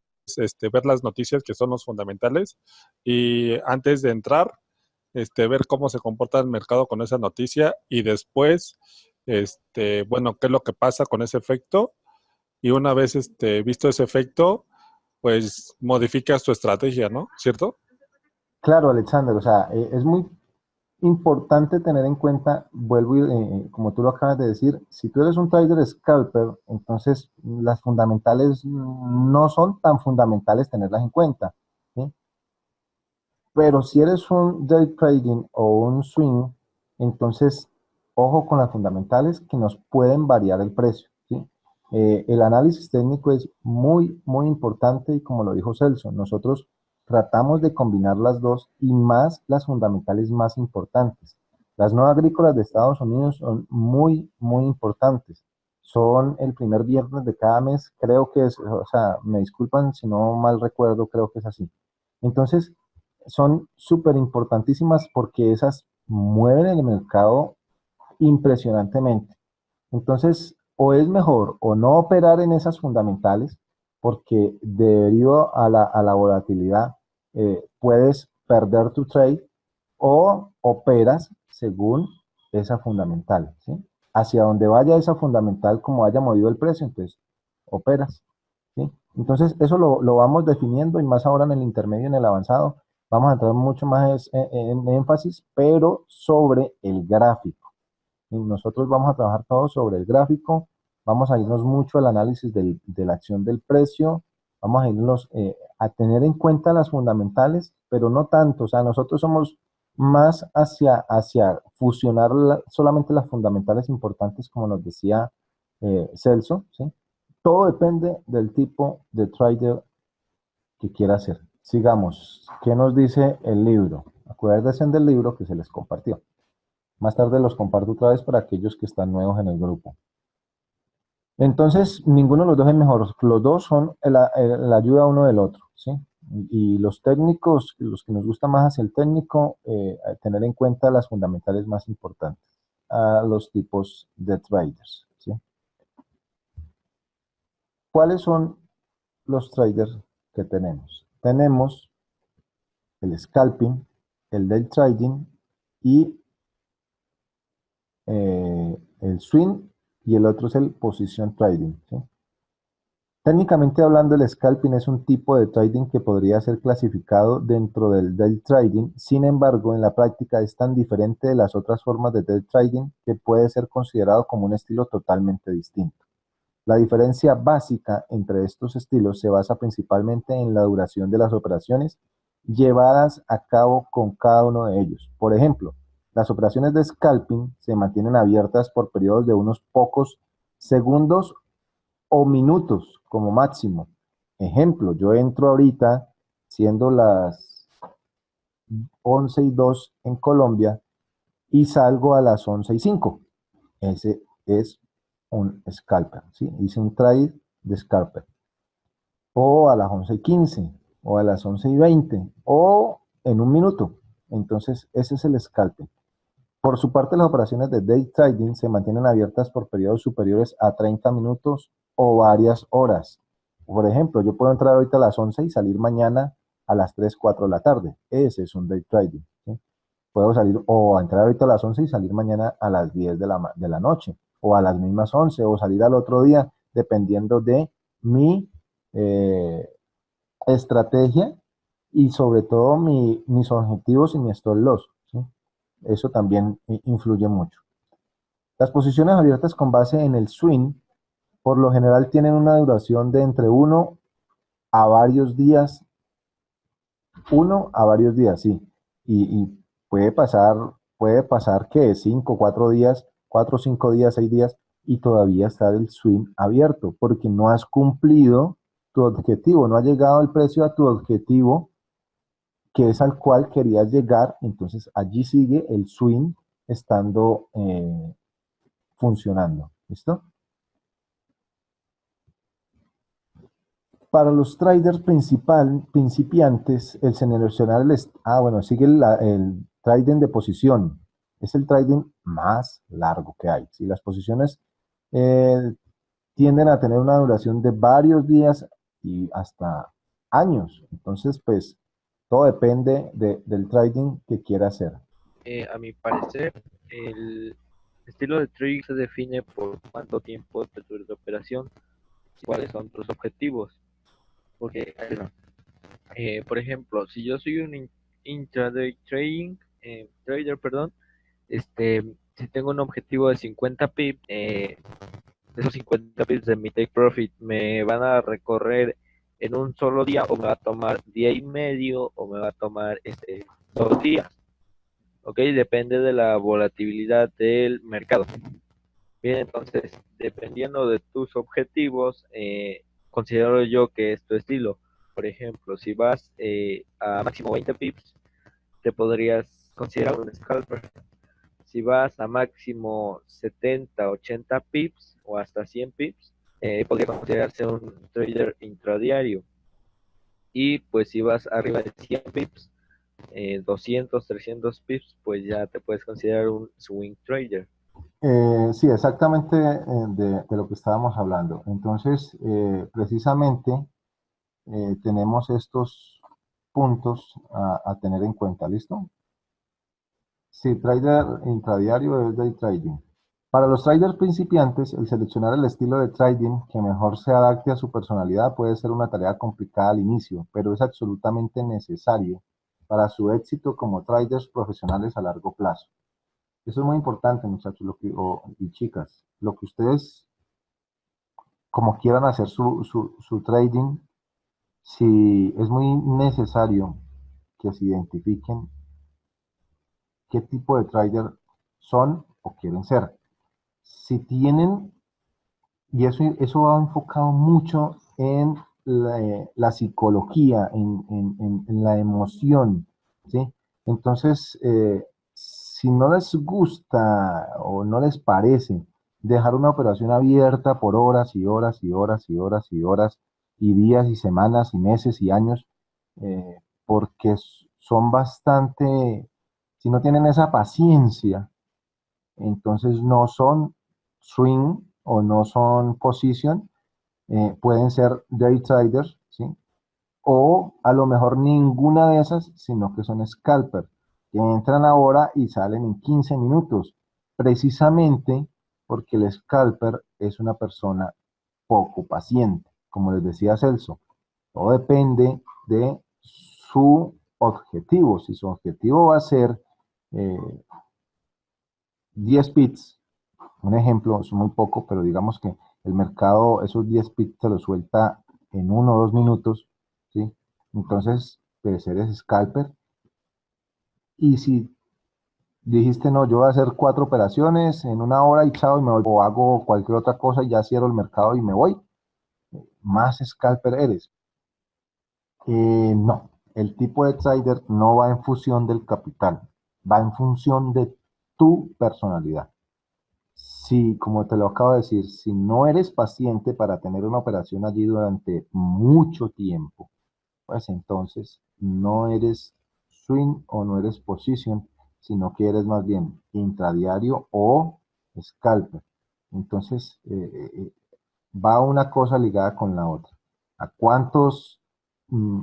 ver las noticias que son los fundamentales y antes de entrar ver cómo se comporta el mercado con esa noticia y después, bueno, qué es lo que pasa con ese efecto. Y una vez visto ese efecto, pues modificas tu estrategia, ¿no? ¿Cierto? Claro, Alexander, o sea, es muy importante tener en cuenta, vuelvo y, como tú lo acabas de decir, si tú eres un trader scalper, entonces las fundamentales no son tan fundamentales tenerlas en cuenta, ¿sí? Pero si eres un day trading o un swing, entonces ojo con las fundamentales que nos pueden variar el precio, ¿sí? El análisis técnico es muy, muy importante y como lo dijo Celso, nosotros tratamos de combinar las dos y más las fundamentales más importantes. Las no agrícolas de Estados Unidos son muy, muy importantes. Son el primer viernes de cada mes, creo que es, o sea, me disculpan si no mal recuerdo, creo que es así. Entonces, son súper importantísimas porque esas mueven el mercado impresionantemente. Entonces, o es mejor o no operar en esas fundamentales, porque debido a la volatilidad puedes perder tu trade, o operas según esa fundamental, ¿sí? Hacia donde vaya esa fundamental, como haya movido el precio, entonces operas, ¿sí? Entonces, eso lo vamos definiendo y más ahora en el intermedio y en el avanzado. Vamos a entrar mucho más en énfasis, pero sobre el gráfico. Y nosotros vamos a trabajar todo sobre el gráfico, vamos a irnos mucho al análisis de la acción del precio, vamos a irnos a tener en cuenta las fundamentales, pero no tanto, o sea, nosotros somos más hacia fusionar solamente las fundamentales importantes, como nos decía Celso, ¿sí? Todo depende del tipo de trader que quiera hacer. Sigamos. ¿Qué nos dice el libro? Acuérdense del libro que se les compartió. Más tarde los comparto otra vez para aquellos que están nuevos en el grupo. Entonces, ninguno de los dos es mejor. Los dos son la ayuda uno del otro, ¿sí? Y los técnicos, los que nos gusta más hacia el técnico, tener en cuenta las fundamentales más importantes a los tipos de traders, ¿sí? ¿Cuáles son los traders que tenemos? Tenemos el scalping, el day trading y el swing, y el otro es el position trading, ¿sí? Técnicamente hablando, el scalping es un tipo de trading que podría ser clasificado dentro del day trading. Sin embargo, en la práctica es tan diferente de las otras formas de day trading que puede ser considerado como un estilo totalmente distinto. La diferencia básica entre estos estilos se basa principalmente en la duración de las operaciones llevadas a cabo con cada uno de ellos. Por ejemplo, las operaciones de scalping se mantienen abiertas por periodos de unos pocos segundos o minutos como máximo. Ejemplo, yo entro ahorita siendo las 11:02 en Colombia, y salgo a las 11:05. Ese es un scalper, ¿sí? Hice un trade de scalper. O a las 11:15, o a las 11:20, o en un minuto. Entonces, ese es el scalping. Por su parte, las operaciones de day trading se mantienen abiertas por periodos superiores a 30 minutos o varias horas. Por ejemplo, yo puedo entrar ahorita a las 11 y salir mañana a las 3, 4 de la tarde. Ese es un day trading, ¿sí? Puedo salir o entrar ahorita a las 11 y salir mañana a las 10 de la noche, o a las mismas 11, o salir al otro día, dependiendo de mi eh, estrategia y sobre todo mis objetivos y mi stop loss, ¿sí? Eso también influye mucho. Las posiciones abiertas con base en el swing, por lo general tienen una duración de entre a varios días, 1 a varios días, sí. Y puede pasar que 5, 4 días, 4, 5 días, 6 días, y todavía está el swing abierto, porque no has cumplido tu objetivo, no ha llegado el precio a tu objetivo, que es al cual querías llegar. Entonces allí sigue el swing estando funcionando. ¿Listo? Para los traders principiantes, el seleccionar sigue el trading de posición. Es el trading más largo que hay. ¿Sí? Las posiciones eh, tienden a tener una duración de varios días y hasta años. Entonces, pues, todo depende del trading que quiera hacer. A mi parecer, el estilo de trading se define por cuánto tiempo te dura la operación y cuáles son tus objetivos. Porque, por ejemplo, si yo soy un intraday trader, perdón, si tengo un objetivo de 50 pips, esos 50 pips de mi take profit me van a recorrer en un solo día, o me va a tomar día y medio, o me va a tomar 2 días. Ok, depende de la volatilidad del mercado. Bien, entonces, dependiendo de tus objetivos, considero yo que es tu estilo. Por ejemplo, si vas a máximo 20 pips, te podrías considerar un scalper. Si vas a máximo 70, 80 pips o hasta 100 pips, podría considerarse un trader intradiario. Y pues si vas arriba de 100 pips, 200, 300 pips, pues ya te puedes considerar un swing trader. Sí, exactamente, de lo que estábamos hablando. Entonces, precisamente tenemos estos puntos a tener en cuenta. ¿Listo? Sí, trader intradiario es day trading. Para los traders principiantes, el seleccionar el estilo de trading que mejor se adapte a su personalidad puede ser una tarea complicada al inicio, pero es absolutamente necesario para su éxito como traders profesionales a largo plazo. Eso es muy importante, muchachos, y chicas. Lo que ustedes, como quieran hacer su trading, si es muy necesario que se identifiquen qué tipo de trader son o quieren ser. Si tienen, y eso va enfocado mucho en la psicología, en la emoción, ¿sí? Entonces, si no les gusta o no les parece dejar una operación abierta por horas y horas y horas y horas y horas y días y semanas y meses y años, porque son bastante, si no tienen esa paciencia, entonces no son swing o no son position, pueden ser day traders, ¿sí? O a lo mejor ninguna de esas, sino que son scalper, que entran ahora y salen en 15 minutos, precisamente porque el scalper es una persona poco paciente, como les decía Celso. Todo depende de su objetivo. Si su objetivo va a ser 10 pips, un ejemplo, es muy poco, pero digamos que el mercado esos 10 pips se los suelta en 1 o 2 minutos, ¿sí? Entonces, eres scalper. Y si dijiste, no, yo voy a hacer 4 operaciones en 1 hora y chao, y me voy, o hago cualquier otra cosa y ya cierro el mercado y me voy, más scalper eres. No, el tipo de trader no va en función del capital, va en función de tu personalidad. Si, como te lo acabo de decir, si no eres paciente para tener una operación allí durante mucho tiempo, pues entonces no eres swing o no eres position, sino que eres más bien intradiario o scalper. Entonces, va una cosa ligada con la otra. ¿A cuántos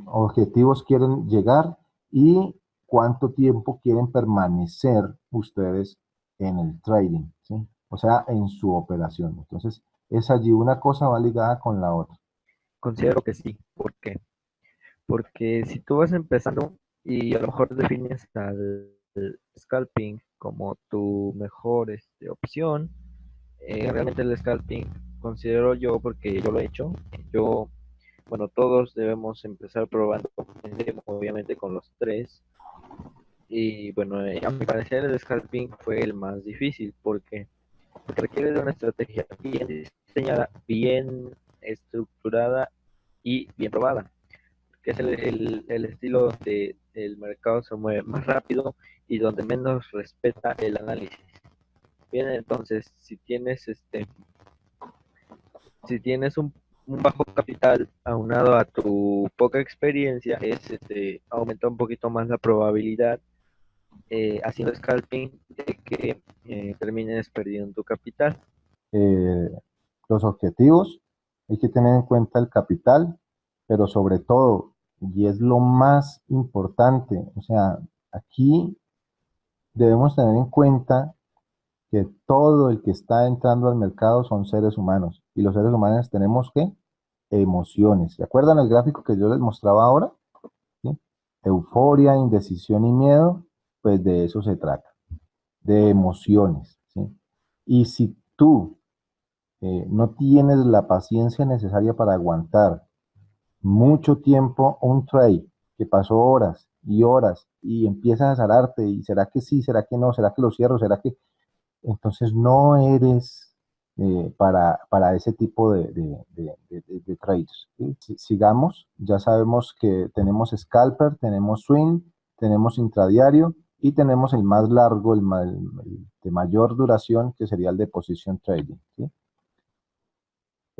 objetivos quieren llegar y cuánto tiempo quieren permanecer ustedes en el trading? ¿Sí? O sea, en su operación. Entonces, es allí una cosa va ligada con la otra. Considero que sí. ¿Por qué? Porque si tú vas empezando y a lo mejor defines al scalping como tu mejor opción, realmente el scalping considero yo, porque yo lo he hecho, yo, bueno, todos debemos empezar probando, obviamente con los tres, y bueno, a mi parecer el scalping fue el más difícil, porque requiere de una estrategia bien diseñada, bien estructurada y bien probada, que es el estilo donde el mercado se mueve más rápido y donde menos respeta el análisis. Bien, entonces, si tienes un bajo capital aunado a tu poca experiencia, aumenta un poquito más la probabilidad haciendo scalping de que termines perdiendo tu capital. eh, los objetivos, hay que tener en cuenta el capital, pero sobre todo, y es lo más importante, o sea, aquí debemos tener en cuenta que todo el que está entrando al mercado son seres humanos, y los seres humanos tenemos que emociones. ¿Se acuerdan el gráfico que yo les mostraba ahora? ¿Sí? Euforia, indecisión y miedo, pues de eso se trata, de emociones, ¿sí? Y si tú no tienes la paciencia necesaria para aguantar mucho tiempo un trade que pasó horas y horas y empiezas a zararte y será que sí, será que no, será que lo cierro, será que... Entonces no eres para ese tipo de trades. ¿Sí? Sigamos, ya sabemos que tenemos scalper, tenemos swing, tenemos intradiario y tenemos el más largo, el de mayor duración, que sería el de position trading. ¿Sí?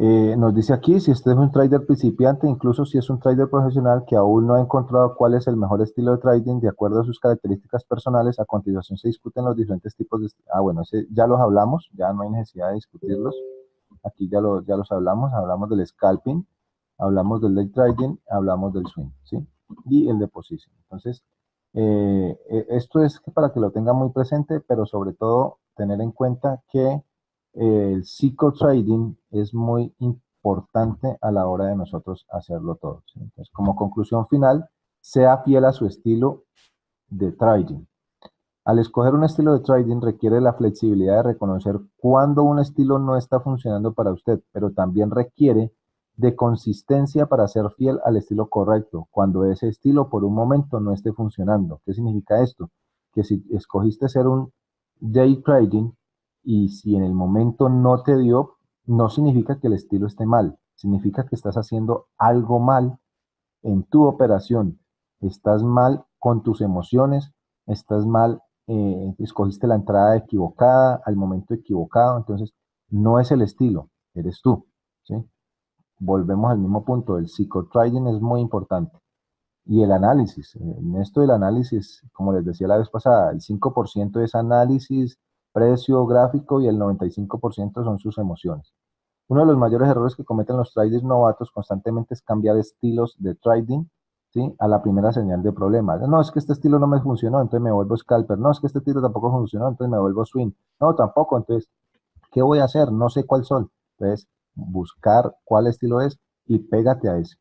Nos dice aquí, si usted es un trader principiante, incluso si es un trader profesional que aún no ha encontrado cuál es el mejor estilo de trading de acuerdo a sus características personales, a continuación se discuten los diferentes tipos de... bueno, ese ya los hablamos, ya no hay necesidad de discutirlos. Aquí ya los hablamos del scalping, hablamos del day trading, hablamos del swing, ¿sí? Y el de position. Entonces, esto es para que lo tenga muy presente, pero sobre todo tener en cuenta que el psicotrading es muy importante a la hora de nosotros hacerlo todo, ¿sí? Entonces, como conclusión final, sea fiel a su estilo de trading. Al escoger un estilo de trading requiere la flexibilidad de reconocer cuando un estilo no está funcionando para usted, pero también requiere de consistencia para ser fiel al estilo correcto, cuando ese estilo por un momento no esté funcionando. ¿Qué significa esto? Que si escogiste ser un day trading y si en el momento no te dio, no significa que el estilo esté mal, significa que estás haciendo algo mal en tu operación, estás mal con tus emociones, estás mal, escogiste la entrada equivocada, al momento equivocado, entonces no es el estilo, eres tú, ¿sí? Volvemos al mismo punto, el psicotrading es muy importante. Y el análisis, en esto del análisis, como les decía la vez pasada, el 5% es análisis, precio, gráfico y el 95% son sus emociones. Uno de los mayores errores que cometen los traders novatos constantemente es cambiar estilos de trading, ¿sí? A la primera señal de problema. No, es que este estilo no me funcionó, entonces me vuelvo scalper. No, es que este estilo tampoco funcionó, entonces me vuelvo swing. No, tampoco, entonces, ¿qué voy a hacer? No sé cuál son. Entonces, buscar cuál estilo es y pégate a ese.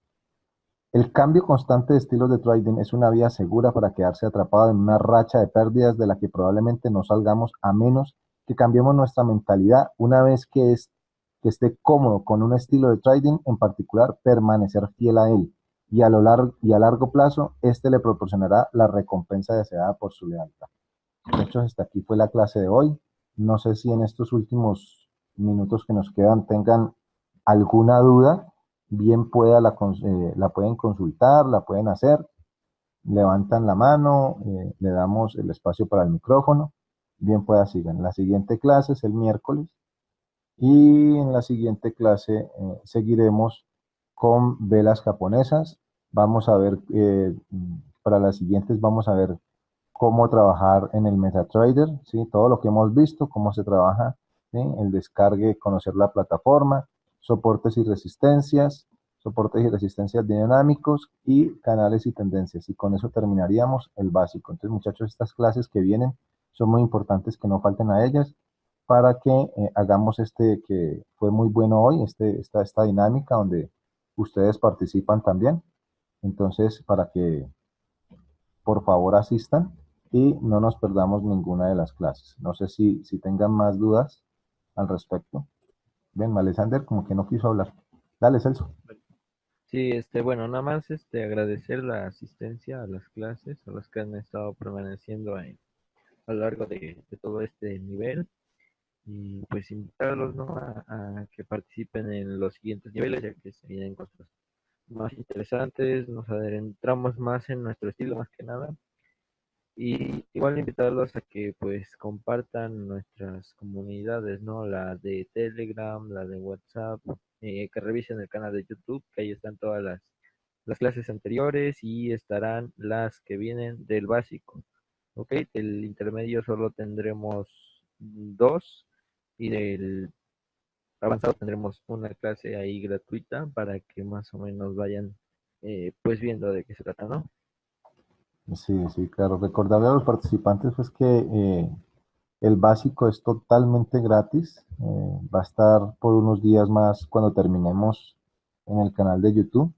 El cambio constante de estilos de trading es una vía segura para quedarse atrapado en una racha de pérdidas de la que probablemente no salgamos a menos que cambiemos nuestra mentalidad una vez que esté cómodo con un estilo de trading en particular, permanecer fiel a él y a largo plazo, este le proporcionará la recompensa deseada por su lealtad. Muchachos, hasta aquí fue la clase de hoy. No sé si en estos últimos minutos que nos quedan tengan alguna duda, bien pueda la pueden consultar, la pueden hacer. levantan la mano, le damos el espacio para el micrófono, bien pueda sigan. La siguiente clase es el miércoles y en la siguiente clase seguiremos con velas japonesas. Vamos a ver, para las siguientes vamos a ver cómo trabajar en el MetaTrader, ¿sí? Todo lo que hemos visto, cómo se trabaja, ¿sí? El descargue, conocer la plataforma, soportes y resistencias dinámicos y canales y tendencias. Y con eso terminaríamos el básico. Entonces, muchachos, estas clases que vienen son muy importantes que no falten a ellas para que hagamos este que fue muy bueno hoy, esta dinámica donde ustedes participan también. Entonces, para que por favor asistan y no nos perdamos ninguna de las clases. No sé si tengan más dudas al respecto. Ven, Alexander, como que no quiso hablar. Dale, Celso. Sí, bueno, nada más agradecer la asistencia a las clases, a las que han estado permaneciendo a lo largo de todo este nivel y pues invitarlos, ¿no? A que participen en los siguientes niveles, ya que se vienen cosas más interesantes, nos adentramos más en nuestro estilo más que nada. Y igual invitarlos a que pues compartan nuestras comunidades, ¿no? La de Telegram, la de WhatsApp, que revisen el canal de YouTube, que ahí están todas las clases anteriores y estarán las que vienen del básico. ¿Ok? Del intermedio solo tendremos dos y del avanzado tendremos una clase ahí gratuita para que más o menos vayan pues viendo de qué se trata, ¿no? Sí, sí, claro. Recordarle a los participantes pues que el básico es totalmente gratis. Va a estar por unos días más cuando terminemos en el canal de YouTube.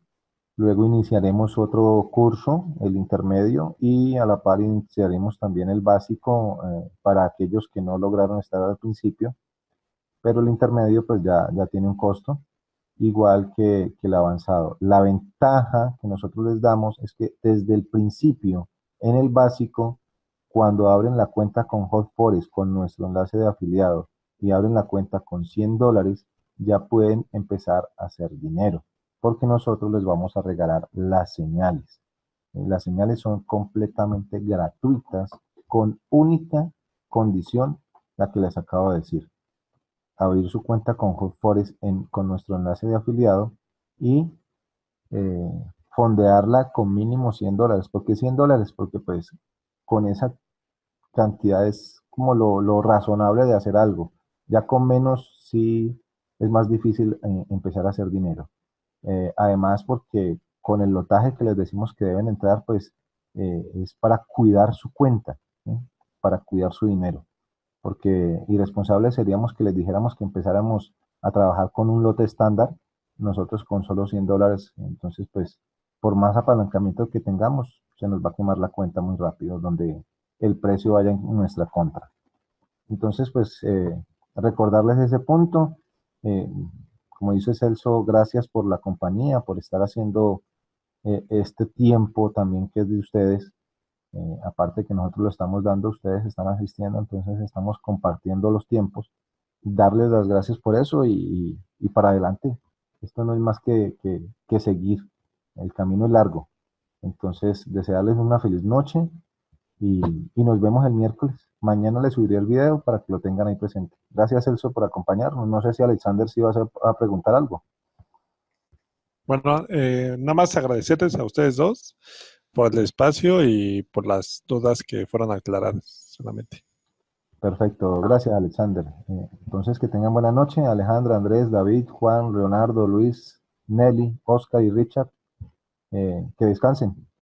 Luego iniciaremos otro curso, el intermedio, y a la par iniciaremos también el básico para aquellos que no lograron estar al principio, pero el intermedio pues ya tiene un costo, igual que el avanzado. La ventaja que nosotros les damos es que desde el principio, en el básico, cuando abren la cuenta con Hot Forest, con nuestro enlace de afiliado, y abren la cuenta con $100, ya pueden empezar a hacer dinero, porque nosotros les vamos a regalar las señales. Las señales son completamente gratuitas, con única condición, la que les acabo de decir: abrir su cuenta con Hot Forest con nuestro enlace de afiliado y eh, fondearla con mínimo $100. ¿Por qué $100? Porque pues con esa cantidad es como lo razonable de hacer algo. Ya con menos sí es más difícil empezar a hacer dinero. Además porque con el lotaje que les decimos que deben entrar, pues es para cuidar su cuenta, ¿sí? Para cuidar su dinero, porque irresponsables seríamos que les dijéramos que empezáramos a trabajar con un lote estándar, nosotros con solo $100. Entonces pues por más apalancamiento que tengamos, se nos va a quemar la cuenta muy rápido, donde el precio vaya en nuestra contra. Entonces pues recordarles ese punto. eh, como dice Celso, gracias por la compañía, por estar haciendo este tiempo también que es de ustedes. Aparte que nosotros lo estamos dando, ustedes están asistiendo, entonces estamos compartiendo los tiempos. Darles las gracias por eso y para adelante. Esto no es más que seguir. El camino es largo. Entonces, desearles una feliz noche y, y nos vemos el miércoles. Mañana les subiré el video para que lo tengan ahí presente. Gracias, Celso, por acompañarnos. No sé si Alexander sí va a preguntar algo. Bueno, nada más agradecerles a ustedes dos por el espacio y por las dudas que fueron aclaradas solamente. Perfecto, gracias Alexander. Entonces que tengan buena noche, Alejandra, Andrés, David, Juan, Leonardo, Luis, Nelly, Oscar y Richard. Que descansen.